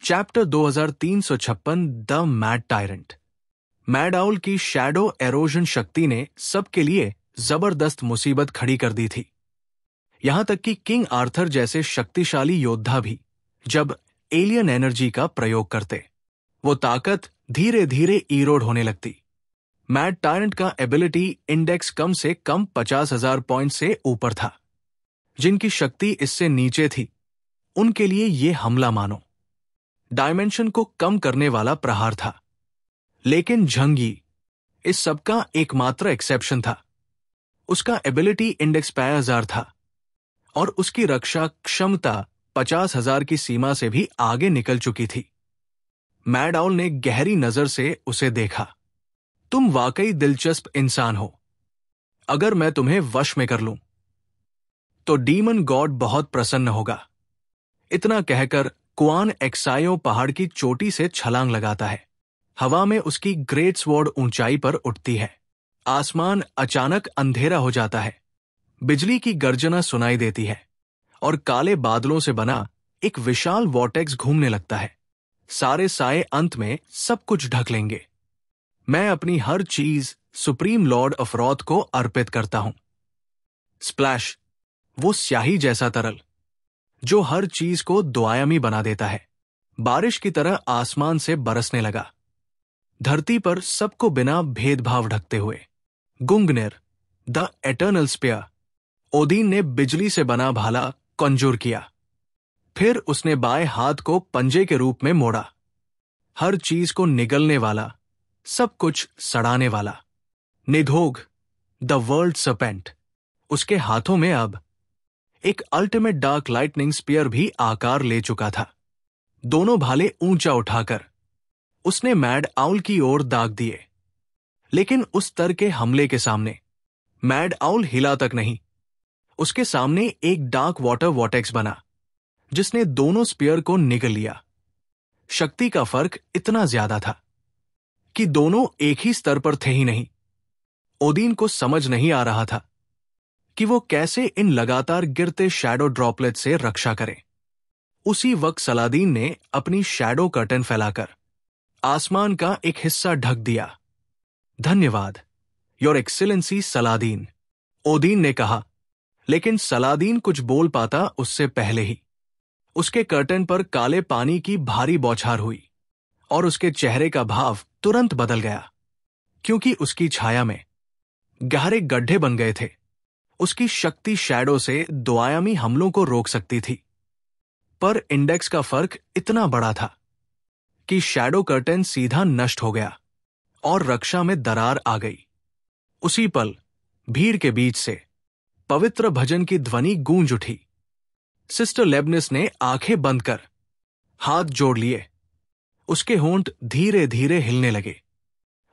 Chapter 2356 the mad tyrant. Mad owl की shadow halogen शक्ति ने सबके लिए जबरदस्त मुसीबत खड़ी कर दी थी। यहां तक कि किंग आर्थर जैसे शक्तिशाली योद्धा भी जब एलियन एनर्जी का प्रयोग करते, वो ताकत धीरे धीरे इरोड होने लगती। मैड टायरेंट का एबिलिटी इंडेक्स कम से कम 50,000 पॉइंट से ऊपर था। जिनकी शक्ति इससे नीचे थी, उनके लिए ये हमला मानो डायमेंशन को कम करने वाला प्रहार था। लेकिन झंगी इस सबका एकमात्र एक्सेप्शन था। उसका एबिलिटी इंडेक्स 5000 था और उसकी रक्षा क्षमता 50,000 की सीमा से भी आगे निकल चुकी थी। मैड आउल ने गहरी नजर से उसे देखा। तुम वाकई दिलचस्प इंसान हो। अगर मैं तुम्हें वश में कर लूं तो डीमन गॉड बहुत प्रसन्न होगा। इतना कहकर कुआन एक्सायो पहाड़ की चोटी से छलांग लगाता है। हवा में उसकी ग्रेट स्वॉर्ड ऊंचाई पर उठती है। आसमान अचानक अंधेरा हो जाता है। बिजली की गर्जना सुनाई देती है और काले बादलों से बना एक विशाल वॉर्टेक्स घूमने लगता है। सारे साए अंत में सब कुछ ढक लेंगे। मैं अपनी हर चीज सुप्रीम लॉर्ड ऑफ रॉथ को अर्पित करता हूं। स्प्लैश, वो स्याही जैसा तरल जो हर चीज को दुआयामी बना देता है, बारिश की तरह आसमान से बरसने लगा, धरती पर सबको बिना भेदभाव ढकते हुए। गुंगनिर द एटर्नल स्पेयर, ओदीन ने बिजली से बना भाला कॉन्जूर किया। फिर उसने बाएं हाथ को पंजे के रूप में मोड़ा। हर चीज को निगलने वाला, सब कुछ सड़ाने वाला। निधोग द वर्ल्ड सर्पेंट, उसके हाथों में अब एक अल्टीमेट डार्क लाइटनिंग स्पीयर भी आकार ले चुका था। दोनों भाले ऊंचा उठाकर उसने मैड आउल की ओर दाग दिए। लेकिन उस तर के हमले के सामने मैड आउल हिला तक नहीं। उसके सामने एक डार्क वाटर वॉर्टेक्स बना जिसने दोनों स्पीयर को निगल लिया। शक्ति का फर्क इतना ज्यादा था कि दोनों एक ही स्तर पर थे ही नहीं। ओदीन को समझ नहीं आ रहा था कि वो कैसे इन लगातार गिरते शैडो ड्रॉपलेट से रक्षा करे। उसी वक्त सलादीन ने अपनी शैडो कर्टन फैलाकर आसमान का एक हिस्सा ढक दिया। धन्यवाद, योर एक्सीलेंसी सलादीन, ओदीन ने कहा। लेकिन सलादीन कुछ बोल पाता उससे पहले ही उसके कर्टन पर काले पानी की भारी बौछार हुई और उसके चेहरे का भाव तुरंत बदल गया, क्योंकि उसकी छाया में गहरे गड्ढे बन गए थे। उसकी शक्ति शैडो से दुआयामी हमलों को रोक सकती थी, पर इंडेक्स का फर्क इतना बड़ा था कि शैडो कर्टन सीधा नष्ट हो गया और रक्षा में दरार आ गई। उसी पल भीड़ के बीच से पवित्र भजन की ध्वनि गूंज उठी। सिस्टर लेबनिस ने आंखें बंद कर हाथ जोड़ लिए। उसके होंठ धीरे धीरे हिलने लगे।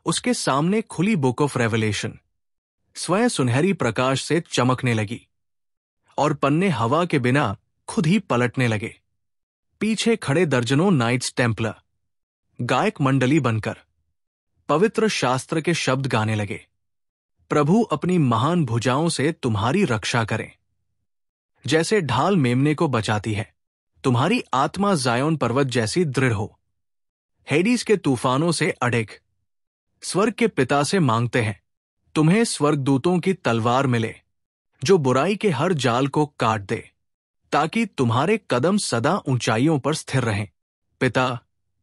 उसके सामने खुली बुक ऑफ रेवलेशन स्वयं सुनहरी प्रकाश से चमकने लगी और पन्ने हवा के बिना खुद ही पलटने लगे। पीछे खड़े दर्जनों नाइट्स टेम्पलर गायक मंडली बनकर पवित्र शास्त्र के शब्द गाने लगे। प्रभु अपनी महान भुजाओं से तुम्हारी रक्षा करें। जैसे ढाल मेमने को बचाती है, तुम्हारी आत्मा जायोन पर्वत जैसी दृढ़ हो। हेडीज के तूफानों से अडेग स्वर्ग के पिता से मांगते हैं, तुम्हें स्वर्गदूतों की तलवार मिले जो बुराई के हर जाल को काट दे, ताकि तुम्हारे कदम सदा ऊंचाइयों पर स्थिर रहें। पिता,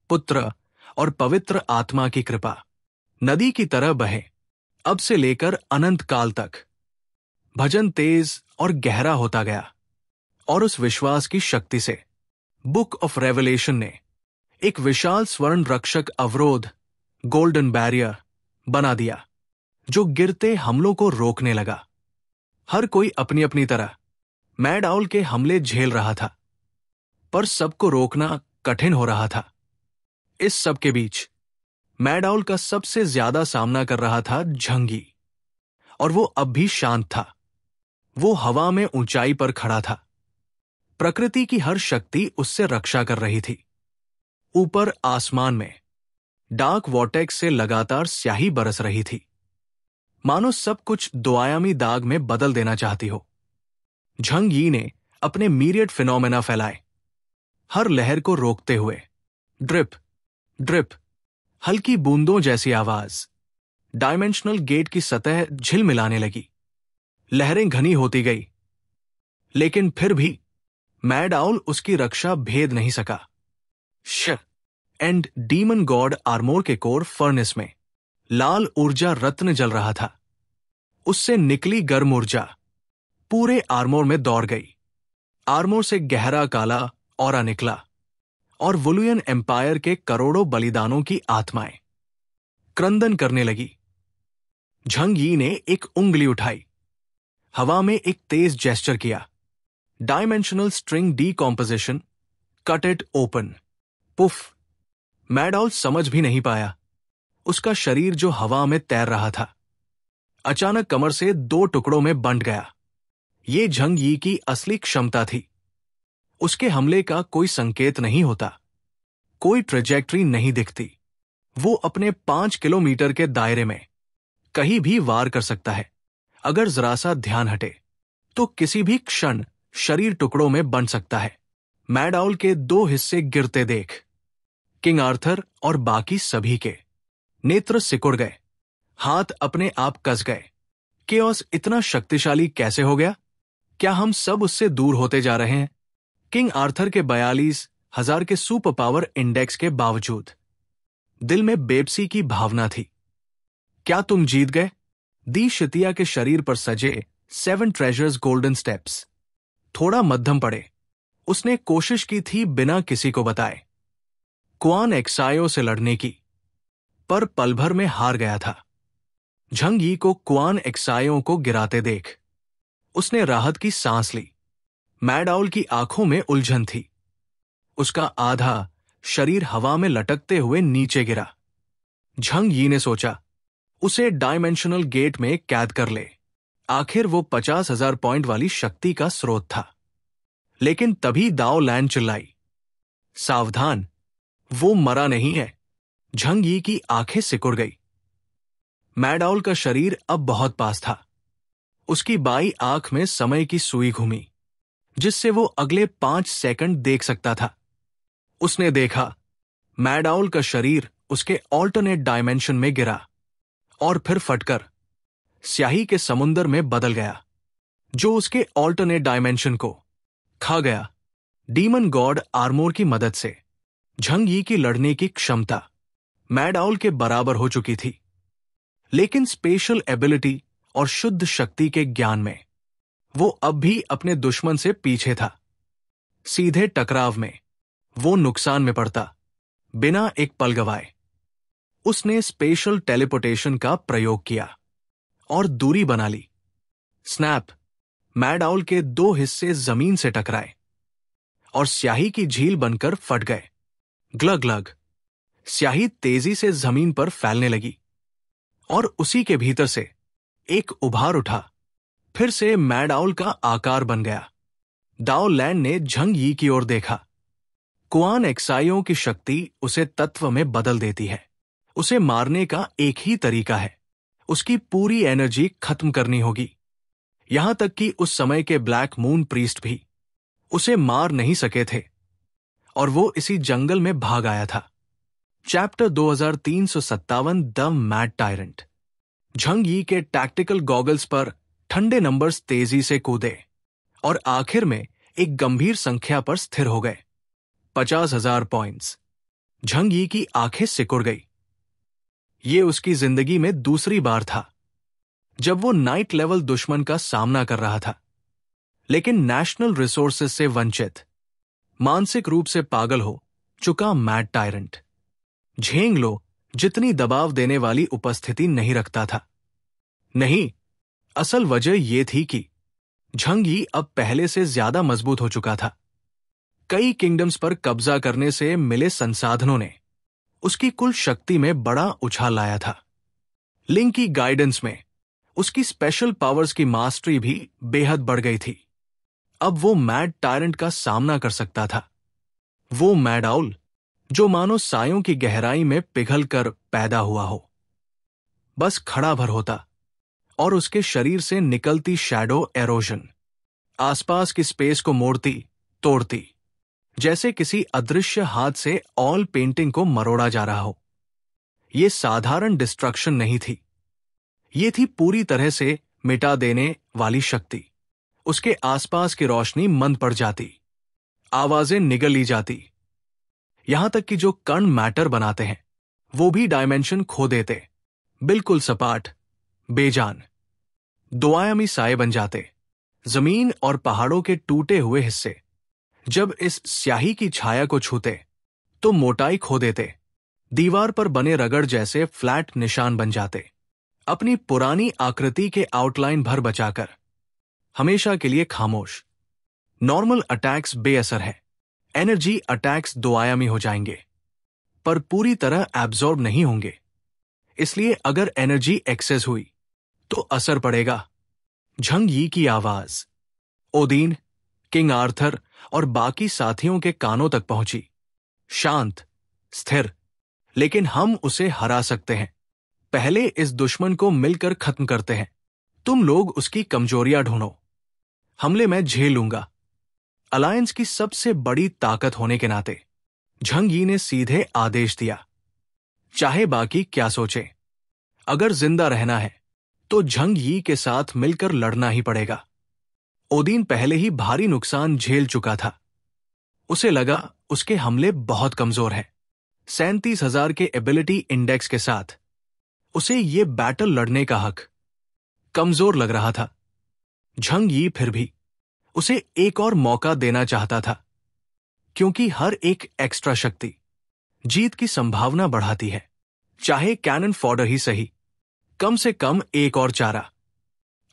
पुत्र और पवित्र आत्मा की कृपा नदी की तरह बहे अब से लेकर अनंत काल तक। भजन तेज और गहरा होता गया और उस विश्वास की शक्ति से बुक ऑफ रेवलेशन ने एक विशाल स्वर्ण रक्षक अवरोध, गोल्डन बैरियर बना दिया जो गिरते हमलों को रोकने लगा। हर कोई अपनी अपनी तरह मैड आउल के हमले झेल रहा था, पर सबको रोकना कठिन हो रहा था। इस सब के बीच मैड आउल का सबसे ज्यादा सामना कर रहा था झंगी, और वो अब भी शांत था। वो हवा में ऊंचाई पर खड़ा था। प्रकृति की हर शक्ति उससे रक्षा कर रही थी। ऊपर आसमान में डार्क वॉर्टेक्स से लगातार स्याही बरस रही थी, मानो सब कुछ दुआयामी दाग में बदल देना चाहती हो। झंग यी ने अपने मीरियड फिनोमेना फैलाए, हर लहर को रोकते हुए ड्रिप ड्रिप, हल्की बूंदों जैसी आवाज। डायमेंशनल गेट की सतह झिलमिलाने लगी, लहरें घनी होती गई, लेकिन फिर भी मैड आउल उसकी रक्षा भेद नहीं सका। एंड डीमन गॉड आर्मोर के कोर फर्नेस में लाल ऊर्जा रत्न जल रहा था। उससे निकली गर्म ऊर्जा पूरे आर्मोर में दौड़ गई। आर्मोर से गहरा काला ऑरा निकला और वुलुयन एम्पायर के करोड़ों बलिदानों की आत्माएं क्रंदन करने लगी। झंग यी ने एक उंगली उठाई, हवा में एक तेज जेस्चर किया। Dimensional string decomposition, cut it open. Puff! Mad owl समझ भी नहीं पाया। उसका शरीर जो हवा में तैर रहा था, अचानक कमर से 2 टुकड़ों में बंट गया। ये झंग यी की असली क्षमता थी। उसके हमले का कोई संकेत नहीं होता, कोई ट्रेजेक्ट्री नहीं दिखती। वो अपने 5 किलोमीटर के दायरे में कहीं भी वार कर सकता है। अगर जरा सा ध्यान हटे तो किसी भी क्षण शरीर टुकड़ों में बंट सकता है। मैड आउल के 2 हिस्से गिरते देख किंग आर्थर और बाकी सभी के नेत्र सिकुड़ गए, हाथ अपने आप कस गए। केओस इतना शक्तिशाली कैसे हो गया? क्या हम सब उससे दूर होते जा रहे हैं? किंग आर्थर के 42,000 के सुपर पावर इंडेक्स के बावजूद दिल में बेबसी की भावना थी। क्या तुम जीत गए? दी शितिया के शरीर पर सजे 7 ट्रेजर्स गोल्डन स्टेप्स थोड़ा मध्यम पड़े। उसने कोशिश की थी बिना किसी को बताए क्वान एक्सायो से लड़ने की, पर पल भर में हार गया था। झंग यी को क्वान एक्सायो को गिराते देख उसने राहत की सांस ली। मैड आउल की आंखों में उलझन थी। उसका आधा शरीर हवा में लटकते हुए नीचे गिरा। झंग यी ने सोचा उसे डायमेंशनल गेट में कैद कर ले। आखिर वो 50,000 पॉइंट वाली शक्ति का स्रोत था। लेकिन तभी दाओ लैन चिल्लाई, सावधान, वो मरा नहीं है। झंग यी की आंखें सिकुड़ गई। मैड आउल का शरीर अब बहुत पास था। उसकी बाई आंख में समय की सुई घूमी, जिससे वो अगले 5 सेकंड देख सकता था। उसने देखा मैड आउल का शरीर उसके ऑल्टरनेट डायमेंशन में गिरा और फिर फटकर स्याही के समुंदर में बदल गया, जो उसके ऑल्टरनेट डायमेंशन को खा गया। डीमन गॉड आर्मोर की मदद से झंग यी की लड़ने की क्षमता मैड आउल के बराबर हो चुकी थी, लेकिन स्पेशल एबिलिटी और शुद्ध शक्ति के ज्ञान में वो अब भी अपने दुश्मन से पीछे था। सीधे टकराव में वो नुकसान में पड़ता बिना एक पल गवाए। उसने स्पेशल टेलीपोर्टेशन का प्रयोग किया और दूरी बना ली। स्नैप! मैड आउल के 2 हिस्से जमीन से टकराए और स्याही की झील बनकर फट गए। ग्लग ग्लग! स्याही तेजी से जमीन पर फैलने लगी और उसी के भीतर से एक उभार उठा। फिर से मैड आउल का आकार बन गया। दाओ लैन ने झंग यी की ओर देखा। क्वान एक्साइयों की शक्ति उसे तत्व में बदल देती है। उसे मारने का एक ही तरीका है, उसकी पूरी एनर्जी खत्म करनी होगी। यहां तक कि उस समय के ब्लैक मून प्रीस्ट भी उसे मार नहीं सके थे और वो इसी जंगल में भाग आया था। Chapter 2357 the mad tyrant. Jhang यी के टैक्टिकल गॉगल्स पर ठंडे नंबर्स तेजी से कूदे और आखिर में एक गंभीर संख्या पर स्थिर हो गए। 50,000 पॉइंट्स। झंग यी की आंखें सिकुड़ गई। ये उसकी जिंदगी में दूसरी बार था जब वो नाइट लेवल दुश्मन का सामना कर रहा था, लेकिन नेशनल रिसोर्सेज से वंचित, मानसिक रूप से पागल हो चुका मैड टायरेंट झेंग लो जितनी दबाव देने वाली उपस्थिति नहीं रखता था। नहीं, असल वजह यह थी कि झंग यी अब पहले से ज्यादा मजबूत हो चुका था। कई किंगडम्स पर कब्जा करने से मिले संसाधनों ने उसकी कुल शक्ति में बड़ा उछाल लाया था। लिंग की गाइडेंस में उसकी स्पेशल पावर्स की मास्टरी भी बेहद बढ़ गई थी। अब वो मैड टायरेंट का सामना कर सकता था। वो मैड आउल जो मानो सायों की गहराई में पिघल कर पैदा हुआ हो, बस खड़ा भर होता और उसके शरीर से निकलती शैडो एरोजन आसपास की स्पेस को मोड़ती तोड़ती जैसे किसी अदृश्य हाथ से ऑल पेंटिंग को मरोड़ा जा रहा हो। ये साधारण डिस्ट्रक्शन नहीं थी, ये थी पूरी तरह से मिटा देने वाली शक्ति। उसके आसपास की रोशनी मंद पड़ जाती, आवाजें निगल ली जाती, यहां तक कि जो कण मैटर बनाते हैं वो भी डायमेंशन खो देते, बिल्कुल सपाट, बेजान, दोआयामी साए बन जाते। जमीन और पहाड़ों के टूटे हुए हिस्से जब इस स्याही की छाया को छूते तो मोटाई खो देते, दीवार पर बने रगड़ जैसे फ्लैट निशान बन जाते, अपनी पुरानी आकृति के आउटलाइन भर बचाकर हमेशा के लिए खामोश। नॉर्मल अटैक्स बेअसर है, एनर्जी अटैक्स दोआयामी हो जाएंगे, पर पूरी तरह एब्जॉर्ब नहीं होंगे। इसलिए अगर एनर्जी एक्सेस हुई तो असर पड़ेगा। झंग यी की आवाज ओदीन, किंग आर्थर और बाकी साथियों के कानों तक पहुंची, शांत, स्थिर। लेकिन हम उसे हरा सकते हैं। पहले इस दुश्मन को मिलकर खत्म करते हैं। तुम लोग उसकी कमजोरियां ढूंढो, हमले मैं झेल लूंगा। अलायंस की सबसे बड़ी ताकत होने के नाते झंग यी ने सीधे आदेश दिया, चाहे बाकी क्या सोचे। अगर जिंदा रहना है तो झंग यी के साथ मिलकर लड़ना ही पड़ेगा। ओदीन पहले ही भारी नुकसान झेल चुका था। उसे लगा उसके हमले बहुत कमजोर हैं। 37,000 के एबिलिटी इंडेक्स के साथ उसे ये बैटल लड़ने का हक कमजोर लग रहा था। झंग यी फिर भी उसे एक और मौका देना चाहता था, क्योंकि हर एक एक्स्ट्रा शक्ति जीत की संभावना बढ़ाती है। चाहे कैनन फॉडर ही सही, कम से कम एक और चारा।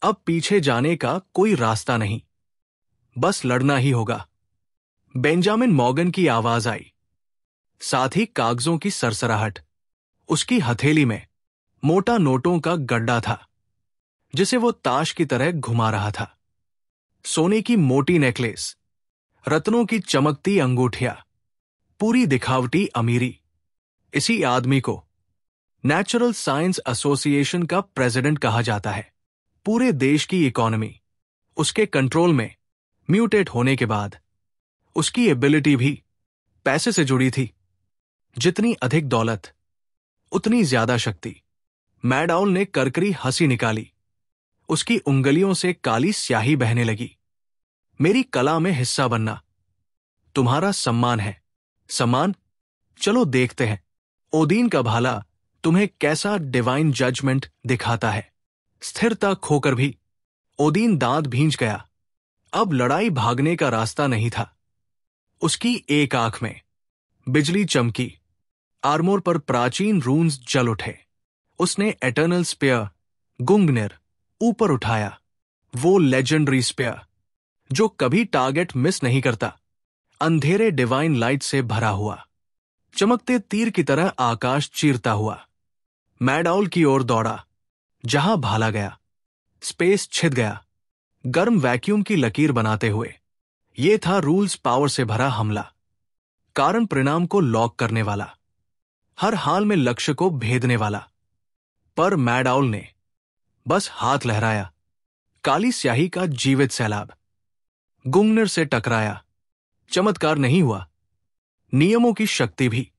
अब पीछे जाने का कोई रास्ता नहीं, बस लड़ना ही होगा। बेंजामिन मॉर्गन की आवाज आई, साथ ही कागजों की सरसराहट। उसकी हथेली में मोटा नोटों का गड्ढा था, जिसे वो ताश की तरह घुमा रहा था। सोने की मोटी नेकलेस, रत्नों की चमकती अंगूठियां, पूरी दिखावटी अमीरी। इसी आदमी को नेचुरल साइंस एसोसिएशन का प्रेसिडेंट कहा जाता है। पूरे देश की इकोनॉमी उसके कंट्रोल में म्यूटेट होने के बाद उसकी एबिलिटी भी पैसे से जुड़ी थी। जितनी अधिक दौलत, उतनी ज्यादा शक्ति। मैड आउल ने करकरी हंसी निकाली। उसकी उंगलियों से काली स्याही बहने लगी। मेरी कला में हिस्सा बनना तुम्हारा सम्मान है। सम्मान? चलो देखते हैं ओदीन का भाला तुम्हें कैसा डिवाइन जजमेंट दिखाता है। स्थिरता खोकर भी ओदीन दांत भींच गया। अब लड़ाई भागने का रास्ता नहीं था। उसकी एक आंख में बिजली चमकी, आर्मोर पर प्राचीन रून्स जल उठे। उसने एटर्नल स्पेयर गुंगनिर ऊपर उठाया, वो लेजेंडरी स्पेयर जो कभी टारगेट मिस नहीं करता, अंधेरे डिवाइन लाइट से भरा हुआ, चमकते तीर की तरह आकाश चीरता हुआ। मैड आउल की ओर दौड़ा। जहां भाला गया, स्पेस छिद गया, गर्म वैक्यूम की लकीर बनाते हुए। यह था रूल्स पावर से भरा हमला, कारण परिणाम को लॉक करने वाला, हर हाल में लक्ष्य को भेदने वाला। पर मैड आउल ने बस हाथ लहराया। काली स्याही का जीवित सैलाब गुंगनिर से टकराया। चमत्कार नहीं हुआ, नियमों की शक्ति भी,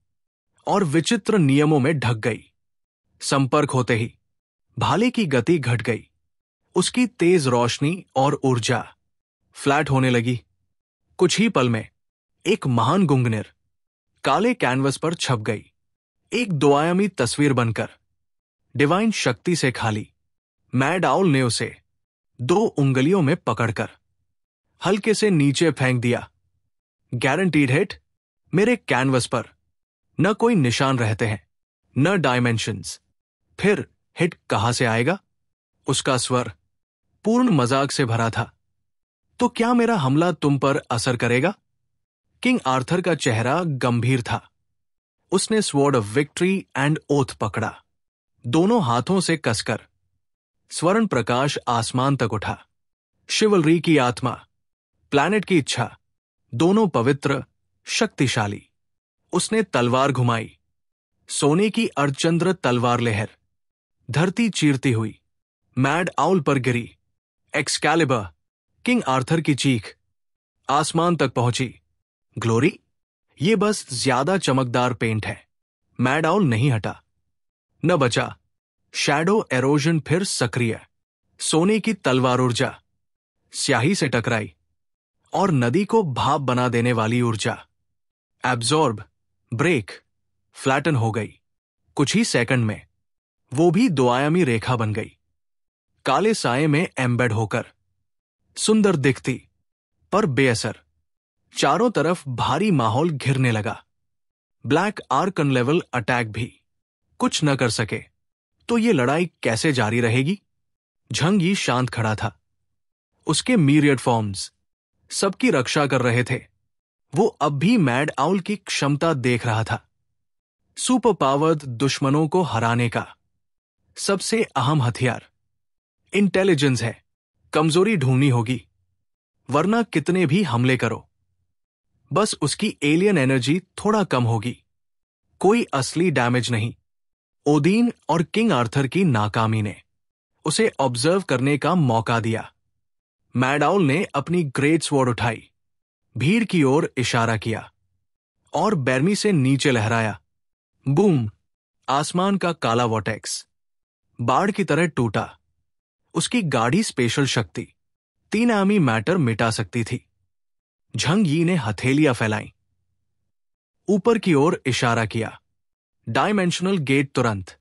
और विचित्र नियमों में ढक गई। संपर्क होते ही भाले की गति घट गई। उसकी तेज रोशनी और ऊर्जा फ्लैट होने लगी। कुछ ही पल में एक महान गुंगनिर काले कैनवस पर छप गई, एक दोआयामी तस्वीर बनकर, डिवाइन शक्ति से खाली। मैड आउल ने उसे 2 उंगलियों में पकड़कर हल्के से नीचे फेंक दिया। Guaranteed hit. मेरे कैनवस पर न कोई निशान रहते हैं, न डायमेंशंस। फिर हिट कहां से आएगा? उसका स्वर पूर्ण मजाक से भरा था। तो क्या मेरा हमला तुम पर असर करेगा? किंग आर्थर का चेहरा गंभीर था। उसने sword of victory and oath पकड़ा, दोनों हाथों से कसकर। स्वर्ण प्रकाश आसमान तक उठा। शिवलरी की आत्मा, प्लैनेट की इच्छा, दोनों पवित्र, शक्तिशाली। उसने तलवार घुमाई। सोने की अर्धचंद्र तलवार लहर धरती चीरती हुई मैड आउल पर गिरी। एक्सकैलिबर, किंग आर्थर की चीख आसमान तक पहुंची। ग्लोरी, ये बस ज्यादा चमकदार पेंट है। मैड आउल नहीं हटा। न बचा। शैडो एरोजन फिर सक्रिय। सोने की तलवार ऊर्जा स्याही से टकराई और नदी को भाप बना देने वाली ऊर्जा एब्जॉर्ब, ब्रेक, फ्लैटन हो गई। कुछ ही सेकंड में वो भी दोआयामी रेखा बन गई, काले साये में एम्बेड होकर। सुंदर दिखती पर बेअसर। चारों तरफ भारी माहौल घिरने लगा। ब्लैक आर्कन लेवल अटैक भी कुछ न कर सके। तो ये लड़ाई कैसे जारी रहेगी? झंग यी शांत खड़ा था। उसके मीरियड फॉर्म्स सबकी रक्षा कर रहे थे। वो अब भी मैड आउल की क्षमता देख रहा था। सुपर पावर्ड दुश्मनों को हराने का सबसे अहम हथियार इंटेलिजेंस है। कमजोरी ढूंढनी होगी, वरना कितने भी हमले करो, बस उसकी एलियन एनर्जी थोड़ा कम होगी। कोई असली डैमेज नहीं। ओदीन और किंग आर्थर की नाकामी ने उसे ऑब्जर्व करने का मौका दिया। मैड आउल ने अपनी ग्रेट स्वॉर्ड उठाई, भीड़ की ओर इशारा किया और बैरमी से नीचे लहराया। बूम! आसमान का काला वॉटेक्स बाढ़ की तरह टूटा। उसकी गाढ़ी स्पेशल शक्ति 3 आयामी मैटर मिटा सकती थी। झंग यी ने हथेलियां फैलाई, ऊपर की ओर इशारा किया। डायमेंशनल गेट तुरंत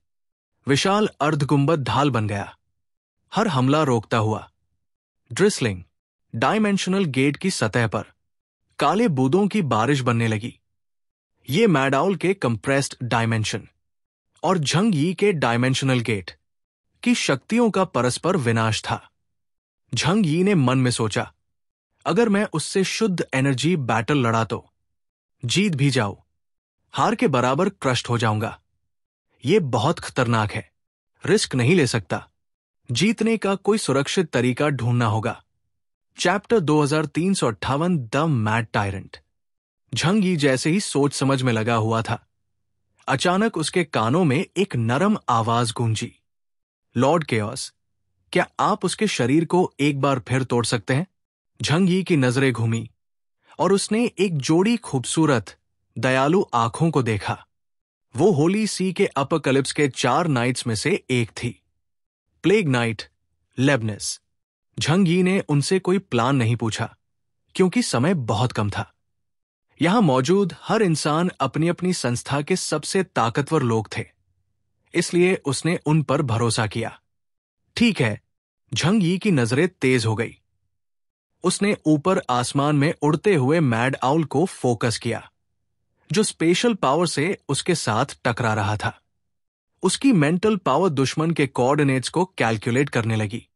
विशाल अर्धगुंबद ढाल बन गया, हर हमला रोकता हुआ। ड्रिसलिंग डायमेंशनल गेट की सतह पर काले बूंदों की बारिश बनने लगी। ये मैड आउल के कंप्रेस्ड डायमेंशन और झंग यी के डायमेंशनल गेट की शक्तियों का परस्पर विनाश था। झंग यी ने मन में सोचा, अगर मैं उससे शुद्ध एनर्जी बैटल लड़ा तो जीत भी जाऊं, हार के बराबर क्रस्ट हो जाऊंगा। यह बहुत खतरनाक है, रिस्क नहीं ले सकता। जीतने का कोई सुरक्षित तरीका ढूंढना होगा। Chapter 2358 the mad tyrant. Jhang यी जैसे ही सोच समझ में लगा हुआ था, अचानक उसके कानों में एक नरम आवाज गूंजी। लॉर्ड केओस, क्या आप उसके शरीर को एक बार फिर तोड़ सकते हैं? झंग यी की नजरें घूमी और उसने एक जोड़ी खूबसूरत दयालु आंखों को देखा। वो होली सी के अपकलिप्स के 4 नाइट्स में से एक थी। Plague night, लेबनेस। झंग यी ने उनसे कोई प्लान नहीं पूछा, क्योंकि समय बहुत कम था। यहां मौजूद हर इंसान अपनी अपनी संस्था के सबसे ताकतवर लोग थे, इसलिए उसने उन पर भरोसा किया। ठीक है। झंग यी की नजरें तेज हो गई। उसने ऊपर आसमान में उड़ते हुए मैड आउल को फोकस किया, जो स्पेशल पावर से उसके साथ टकरा रहा था। उसकी मेंटल पावर दुश्मन के कोऑर्डिनेट्स को कैलकुलेट करने लगी।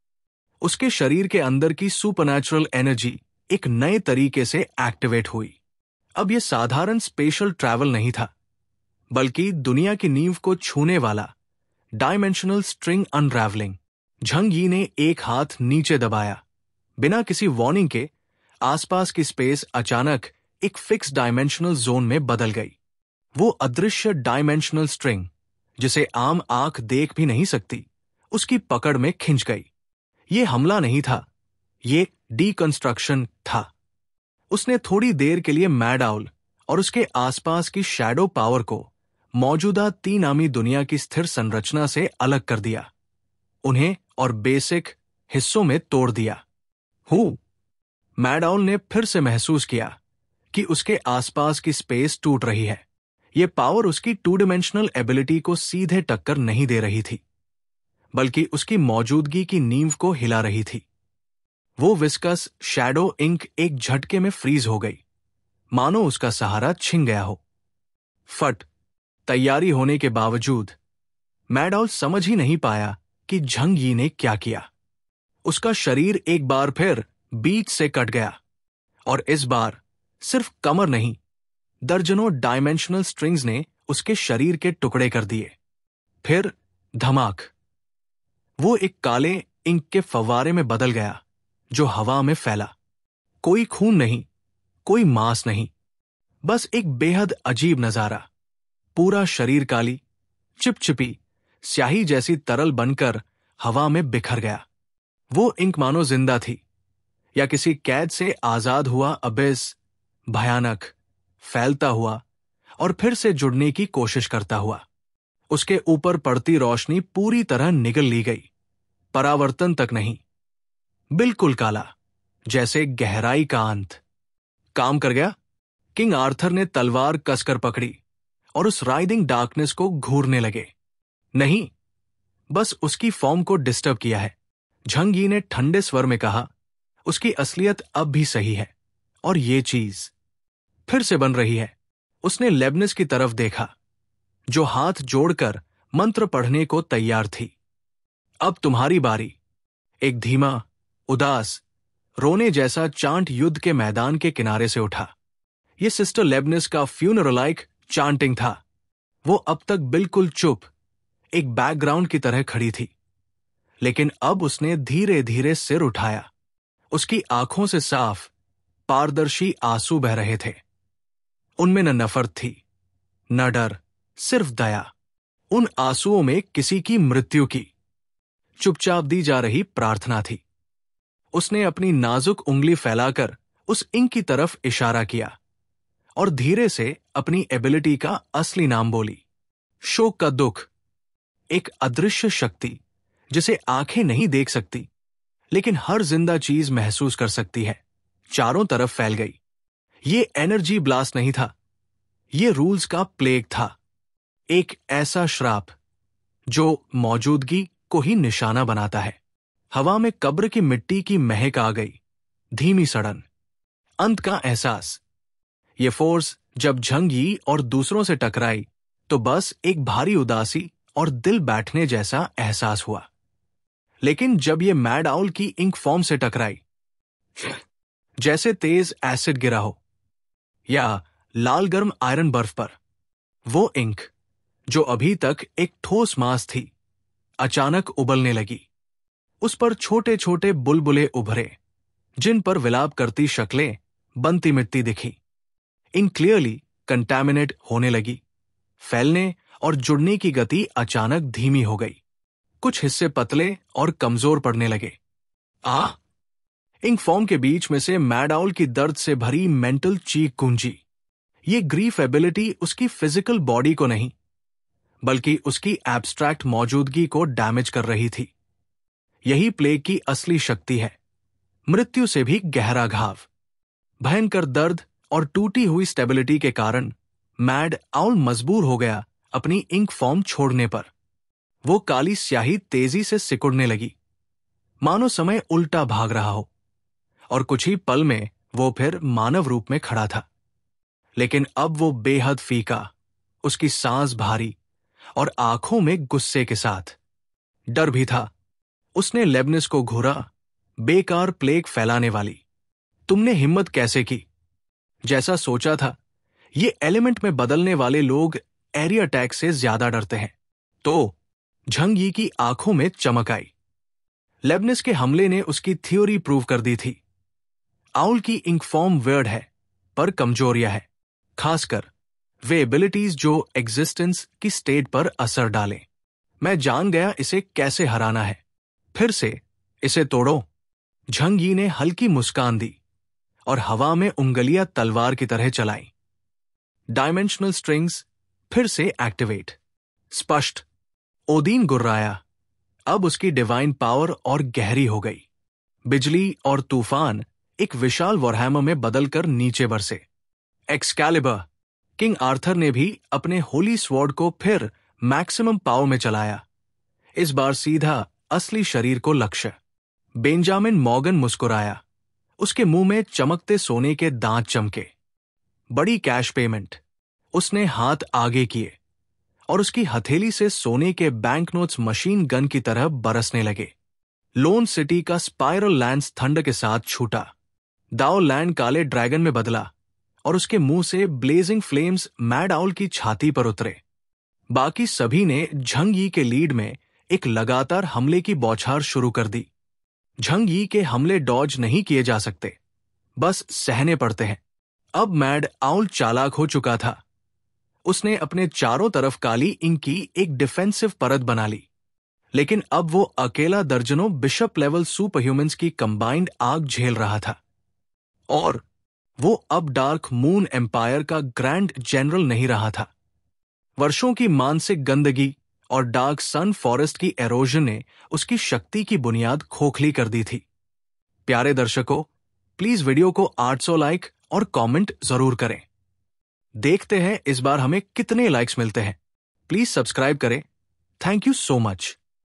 उसके शरीर के अंदर की सुपरनैचुरल एनर्जी एक नए तरीके से एक्टिवेट हुई। अब यह साधारण स्पेशल ट्रैवल नहीं था, बल्कि दुनिया की नींव को छूने वाला डायमेंशनल स्ट्रिंग अनरैवलिंग। झंग यी ने एक हाथ नीचे दबाया। बिना किसी वार्निंग के आसपास की स्पेस अचानक एक फिक्स डायमेंशनल जोन में बदल गई। वो अदृश्य डायमेंशनल स्ट्रिंग, जिसे आम आंख देख भी नहीं सकती, उसकी पकड़ में खिंच गई। ये हमला नहीं था, ये डीकंस्ट्रक्शन था। उसने थोड़ी देर के लिए मैड आउल और उसके आसपास की शैडो पावर को मौजूदा 3 आयामी दुनिया की स्थिर संरचना से अलग कर दिया, उन्हें और बेसिक हिस्सों में तोड़ दिया। मैड आउल ने फिर से महसूस किया कि उसके आसपास की स्पेस टूट रही है। यह पावर उसकी 2 डायमेंशनल एबिलिटी को सीधे टक्कर नहीं दे रही थी, बल्कि उसकी मौजूदगी की नींव को हिला रही थी। वो विस्कस शैडो इंक एक झटके में फ्रीज हो गई, मानो उसका सहारा छिन गया हो। फट! तैयारी होने के बावजूद मैड आउल समझ ही नहीं पाया कि झंग यी ने क्या किया। उसका शरीर एक बार फिर बीच से कट गया, और इस बार सिर्फ कमर नहीं, दर्जनों डायमेंशनल स्ट्रिंग्स ने उसके शरीर के टुकड़े कर दिए। फिर धमाक! वो एक काले इंक के फव्वारे में बदल गया, जो हवा में फैला। कोई खून नहीं, कोई मांस नहीं, बस एक बेहद अजीब नजारा। पूरा शरीर काली, चिपचिपी स्याही जैसी तरल बनकर हवा में बिखर गया। वो इंक मानो जिंदा थी, या किसी कैद से आजाद हुआ अबिस, भयानक, फैलता हुआ और फिर से जुड़ने की कोशिश करता हुआ। उसके ऊपर पड़ती रोशनी पूरी तरह निगल ली गई, परावर्तन तक नहीं, बिल्कुल काला, जैसे गहराई का अंत। काम कर गया। किंग आर्थर ने तलवार कसकर पकड़ी और उस राइडिंग डार्कनेस को घूरने लगे। नहीं, बस उसकी फॉर्म को डिस्टर्ब किया है, झंग यी ने ठंडे स्वर में कहा। उसकी असलियत अब भी सही है, और ये चीज फिर से बन रही है। उसने लेबनिस की तरफ देखा, जो हाथ जोड़कर मंत्र पढ़ने को तैयार थी। अब तुम्हारी बारी। एक धीमा, उदास, रोने जैसा चांट युद्ध के मैदान के किनारे से उठा। यह सिस्टर लेबनिस का फ्यूनरलाइक चांटिंग था। वो अब तक बिल्कुल चुप, एक बैकग्राउंड की तरह खड़ी थी, लेकिन अब उसने धीरे धीरे सिर उठाया। उसकी आंखों से साफ, पारदर्शी आंसू बह रहे थे। उनमें न नफरत थी, न डर, सिर्फ दया। उन आंसुओं में किसी की मृत्यु की चुपचाप दी जा रही प्रार्थना थी। उसने अपनी नाजुक उंगली फैलाकर उस इंक की तरफ इशारा किया और धीरे से अपनी एबिलिटी का असली नाम बोली। शोक का दुख, एक अदृश्य शक्ति जिसे आंखें नहीं देख सकती, लेकिन हर जिंदा चीज महसूस कर सकती है, चारों तरफ फैल गई। ये एनर्जी ब्लास्ट नहीं था, ये रूल्स का प्लेग था, एक ऐसा श्राप जो मौजूदगी को ही निशाना बनाता है। हवा में कब्र की मिट्टी की महक आ गई, धीमी सड़न, अंत का एहसास। ये फोर्स जब झंग यी और दूसरों से टकराई तो बस एक भारी उदासी और दिल बैठने जैसा एहसास हुआ। लेकिन जब ये मैड आउल की इंक फॉर्म से टकराई, जैसे तेज एसिड गिरा हो या लाल गर्म आयरन बर्फ पर, वो इंक जो अभी तक एक ठोस मास थी, अचानक उबलने लगी। उस पर छोटे छोटे बुलबुले उभरे, जिन पर विलाप करती शक्लें बनती मिट्टी दिखी। इन क्लियरली कंटैमिनेट होने लगी। फैलने और जुड़ने की गति अचानक धीमी हो गई। कुछ हिस्से पतले और कमजोर पड़ने लगे। इंक फॉर्म के बीच में से मैड आउल की दर्द से भरी मेंटल चीख गूंजी। ये ग्रीफ एबिलिटी उसकी फिजिकल बॉडी को नहीं, बल्कि उसकी एब्स्ट्रैक्ट मौजूदगी को डैमेज कर रही थी। यही प्लेग की असली शक्ति है, मृत्यु से भी गहरा घाव। भयंकर दर्द और टूटी हुई स्टेबिलिटी के कारण मैड आउल मजबूर हो गया अपनी इंक फॉर्म छोड़ने पर। वो काली स्याही तेजी से सिकुड़ने लगी, मानो समय उल्टा भाग रहा हो, और कुछ ही पल में वो फिर मानव रूप में खड़ा था। लेकिन अब वो बेहद फीका, उसकी सांस भारी और आंखों में गुस्से के साथ डर भी था। उसने लेबनिस को घूरा, बेकार प्लेग फैलाने वाली, तुमने हिम्मत कैसे की? जैसा सोचा था, ये एलिमेंट में बदलने वाले लोग एरिया अटैक से ज्यादा डरते हैं। तो झंग यी की आंखों में चमक आई। लेबनिस के हमले ने उसकी थ्योरी प्रूव कर दी थी। आउल की इंक फॉर्म वियर्ड है, पर कमजोरियां है, खासकर वे एबिलिटीज जो एग्जिस्टेंस की स्टेट पर असर डालें। मैं जान गया इसे कैसे हराना है। फिर से इसे तोड़ो। झंग यी ने हल्की मुस्कान दी और हवा में उंगलियां तलवार की तरह चलाई। डायमेंशनल स्ट्रिंग्स फिर से एक्टिवेट। स्पष्ट, ओदीन गुर्राया। अब उसकी डिवाइन पावर और गहरी हो गई। बिजली और तूफान एक विशाल वॉरहैमर में बदलकर नीचे बरसे। एक्सकैलिबर। किंग आर्थर ने भी अपने होली स्वॉर्ड को फिर मैक्सिमम पावर में चलाया, इस बार सीधा असली शरीर को लक्ष्य। बेंजामिन मॉर्गन मुस्कुराया, उसके मुंह में चमकते सोने के दांत चमके। बड़ी कैश पेमेंट। उसने हाथ आगे किए और उसकी हथेली से सोने के बैंक नोट्स मशीन गन की तरह बरसने लगे। लोन सिटी का स्पाइरल लैंस थंड के साथ छूटा। दाओ लैंड काले ड्रैगन में बदला और उसके मुंह से ब्लेजिंग फ्लेम्स मैड आउल की छाती पर उतरे। बाकी सभी ने झंग यी के लीड में एक लगातार हमले की बौछार शुरू कर दी। झंग यी के हमले डॉज नहीं किए जा सकते, बस सहने पड़ते हैं। अब मैड आउल चालाक हो चुका था। उसने अपने चारों तरफ काली इंक की एक डिफेंसिव परत बना ली, लेकिन अब वो अकेला दर्जनों बिशप लेवल सुपर ह्यूमंस की कंबाइंड आग झेल रहा था। और वो अब डार्क मून एम्पायर का ग्रैंड जनरल नहीं रहा था। वर्षों की मानसिक गंदगी और डार्क सन फॉरेस्ट की एरोजन ने उसकी शक्ति की बुनियाद खोखली कर दी थी। प्यारे दर्शकों, प्लीज वीडियो को 800 लाइक और कमेंट जरूर करें। देखते हैं इस बार हमें कितने लाइक्स मिलते हैं। प्लीज सब्सक्राइब करें। Thank you so much.